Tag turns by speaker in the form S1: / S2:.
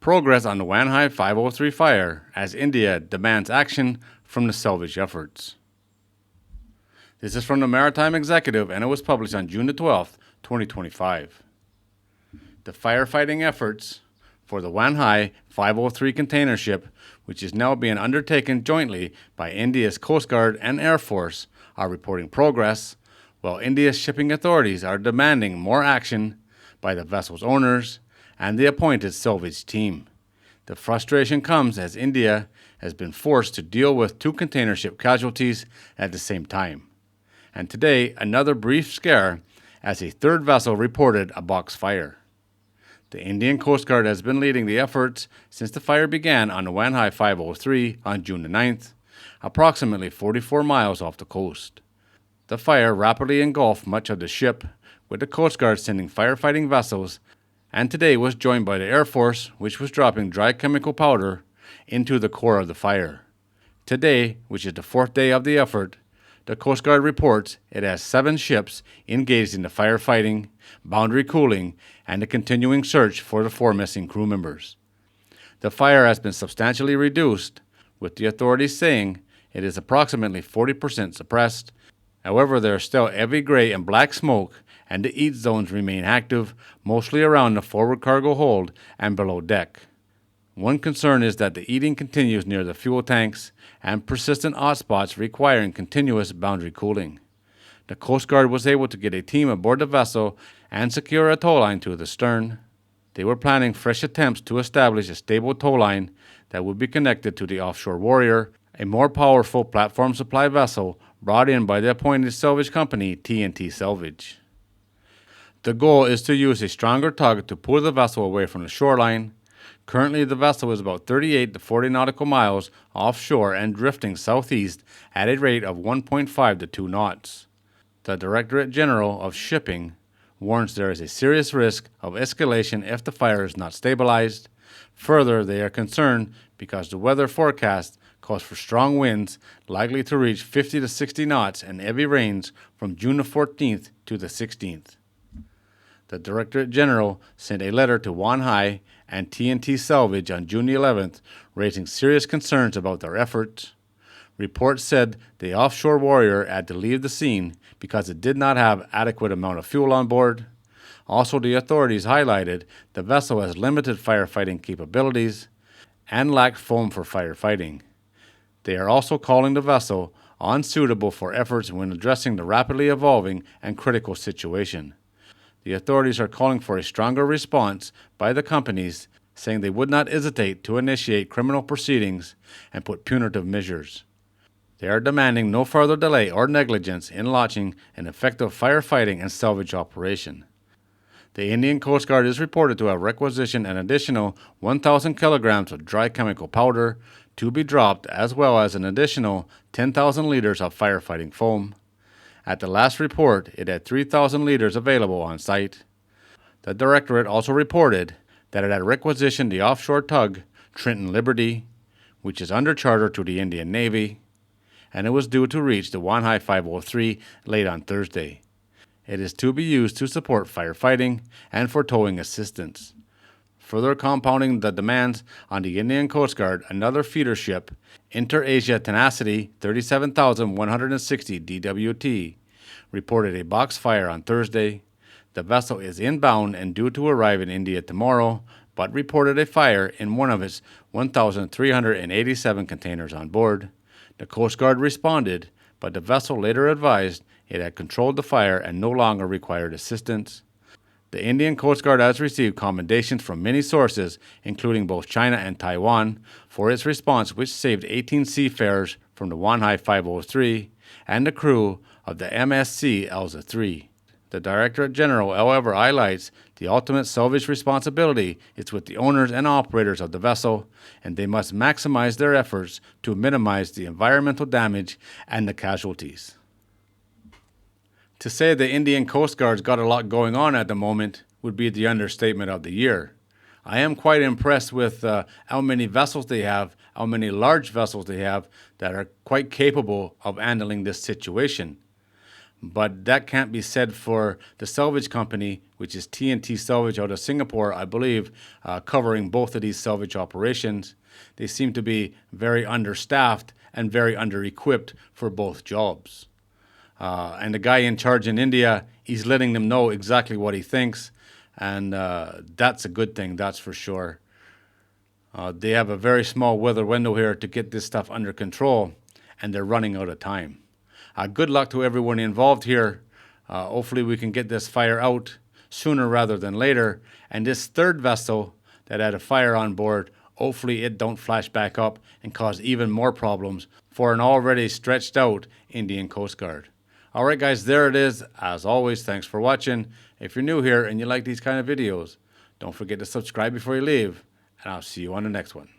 S1: progress on the Wan Hai 503 fire as India demands action from the Salvage Efforts. This is from the Maritime Executive, and it was published on June the 12th, 2025. The firefighting efforts for the Wan Hai 503 container ship, which is now being undertaken jointly by India's Coast Guard and Air Force, are reporting progress, while India's shipping authorities are demanding more action by the vessel's owners and the appointed salvage team. The frustration comes as India has been forced to deal with 2 container ship casualties at the same time. And today, another brief scare as a 3rd vessel reported a box fire. The Indian Coast Guard has been leading the efforts since the fire began on the Wan Hai 503 on June the 9th, approximately 44 miles off the coast. The fire rapidly engulfed much of the ship, with the Coast Guard sending firefighting vessels, and today was joined by the Air Force, which was dropping dry chemical powder into the core of the fire. Today, which is the 4th day of the effort, the Coast Guard reports it has 7 ships engaged in the firefighting, boundary cooling, and the continuing search for the 4 missing crew members. The fire has been substantially reduced, with the authorities saying it is approximately 40% suppressed. However, there is still heavy gray and black smoke, and the heat zones remain active, mostly around the forward cargo hold and below deck. One concern is that the heating continues near the fuel tanks and persistent hotspots requiring continuous boundary cooling. The Coast Guard was able to get a team aboard the vessel and secure a tow line to the stern. They were planning fresh attempts to establish a stable tow line that would be connected to the Offshore Warrior, a more powerful platform supply vessel brought in by the appointed salvage company T&T Salvage. The goal is to use a stronger tug to pull the vessel away from the shoreline. Currently, the vessel is about 38 to 40 nautical miles offshore and drifting southeast at a rate of 1.5 to 2 knots. The Directorate General of Shipping warns there is a serious risk of escalation if the fire is not stabilized. Further, they are concerned because the weather forecast calls for strong winds likely to reach 50 to 60 knots and heavy rains from June the 14th to the 16th. The Directorate General sent a letter to Wan Hai and T&T Salvage on June 11th, raising serious concerns about their efforts. Reports said the Offshore Warrior had to leave the scene because it did not have adequate amount of fuel on board. Also, the authorities highlighted the vessel has limited firefighting capabilities and lacked foam for firefighting. They are also calling the vessel unsuitable for efforts when addressing the rapidly evolving and critical situation. The authorities are calling for a stronger response by the companies, saying they would not hesitate to initiate criminal proceedings and put punitive measures. They are demanding no further delay or negligence in launching an effective firefighting and salvage operation. The Indian Coast Guard is reported to have requisitioned an additional 1,000 kilograms of dry chemical powder to be dropped, as well as an additional 10,000 liters of firefighting foam. At the last report, it had 3,000 liters available on site. The Directorate also reported that it had requisitioned the offshore tug Trenton Liberty, which is under charter to the Indian Navy, and it was due to reach the Wan Hai 503 late on Thursday. It is to be used to support firefighting and for towing assistance. Further compounding the demands on the Indian Coast Guard, another feeder ship, Inter-Asia Tenacity 37,160 DWT, reported a box fire on Thursday. The vessel is inbound and due to arrive in India tomorrow, but reported a fire in one of its 1,387 containers on board. The Coast Guard responded, but the vessel later advised it had controlled the fire and no longer required assistance. The Indian Coast Guard has received commendations from many sources, including both China and Taiwan, for its response, which saved 18 seafarers from the Wan Hai 503 and the crew of the MSC Elza 3. The Directorate General, however, highlights the ultimate salvage responsibility is with the owners and operators of the vessel, and they must maximize their efforts to minimize the environmental damage and the casualties. To say the Indian Coast Guard's got a lot going on at the moment would be the understatement of the year. I am quite impressed with how many vessels they have, how many large vessels they have that are quite capable of handling this situation. But that can't be said for the salvage company which is TNT Salvage out of Singapore, I believe, covering both of these salvage operations. They seem to be very understaffed and very under-equipped for both jobs. And the guy in charge in India, he's letting them know exactly what he thinks, and that's a good thing, that's for sure. They have a very small weather window here to get this stuff under control, and they're running out of time. Good luck to everyone involved here. Hopefully we can get this fire out sooner rather than later. And this third vessel that had a fire on board, hopefully it don't flash back up and cause even more problems for an already stretched out Indian Coast Guard. All right, guys, there it is. As always, thanks for watching. If you're new here and you like these kind of videos, don't forget to subscribe before you leave, and I'll see you on the next one.